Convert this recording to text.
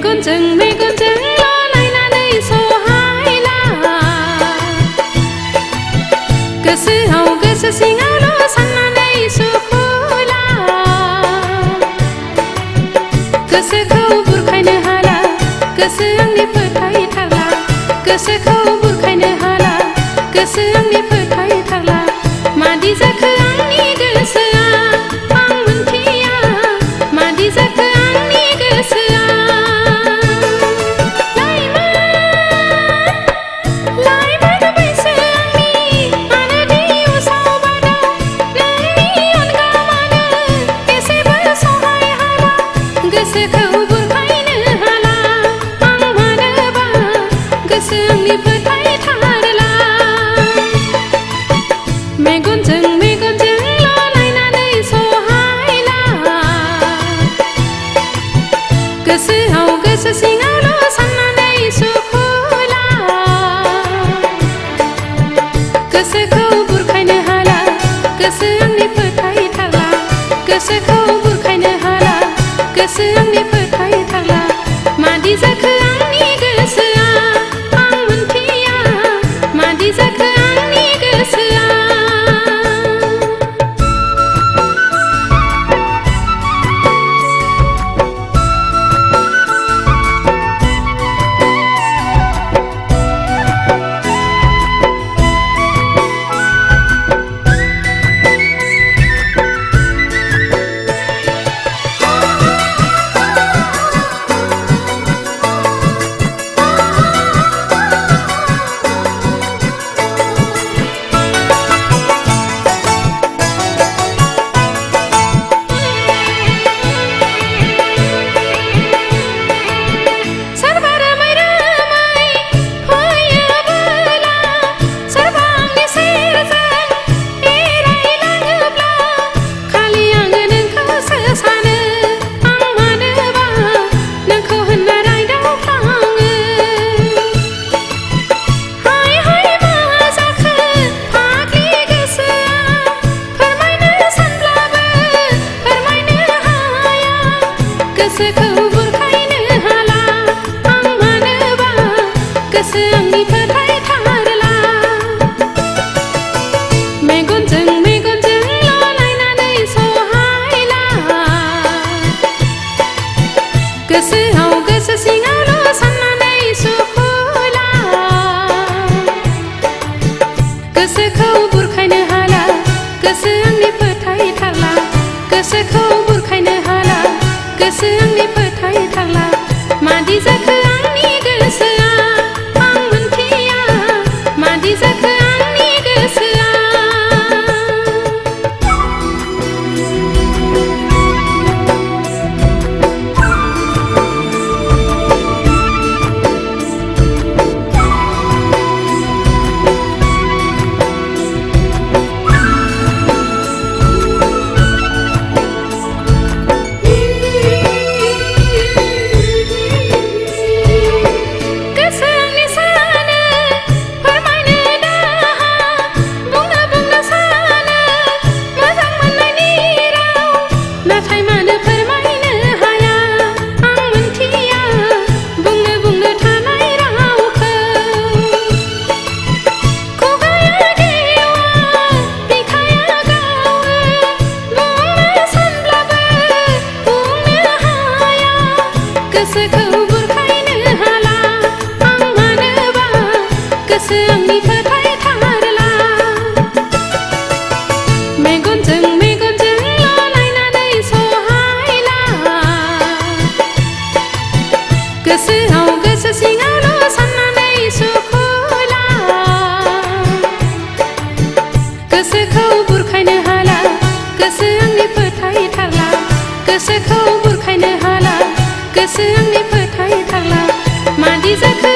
मेगनजों लालायनानै सहायला गोसोआव गोसो सिङावल' साननानै सुखुला गोसोखौ बुरखायनो हाला गोसो आंनि फोथायथारला गोसोखौ बुरखायनो हाला गोसो आंनि फोथायथारला मादि जाखो आंनि गोसोआ आं मोनथिया मादि जाखो आंनि गोसोआ लाइमोन बैसो आंनि मानो दि उसाव बादाव नोंनि अनगा मानो एसेबो सहाय हाला गोसोखौ बुरखायनो हाला आं मानोबा गोसो आंनि फोथायथारला मेगनजों लालायनानै सहायला गोसोआव गोसो सिङावल' साननानै सुखुला गोसोखौ बुरखायनो हाला गोसो आंनि फोथायथारला गोसोखौ बुरखायनो हाला गोसो आंनि फोथायथारला मादि जाखो आंनि गोसोआ आं मोनथिया मादि जाखो आंनि गोसोआ गोसोखौ बुरखायनो हाला आं मानोबा गोसो आंनि फोथायथारला मेगनजों लालायनानै सहायला गोसोआव गोसो सिङावल' साननानै सुखुला गोसोखौ बुरखायनो हाला गोसो आंनि फोथायथारला गोसोखौ बुरखायनो हाला गोसो आंनि फोथायथारला मादि जाखो आंनि गोसोआ आं मोनथिया मादि जाखो आंनि गोसोआ गोसोखौ बुरखायनो हाला आं मानोबा गोसो आंनि फोथायथारला मेगनजों लालायनानै सहायला गोसोआव गोसो सिङावल' साननानै सुखुला गोसोखौ बुरखायनो हाला गोसो आंनि फोथायथारला गोसोखौ बुरखायनो हाला गोसो आंनि फोथायथारला मादि जाखो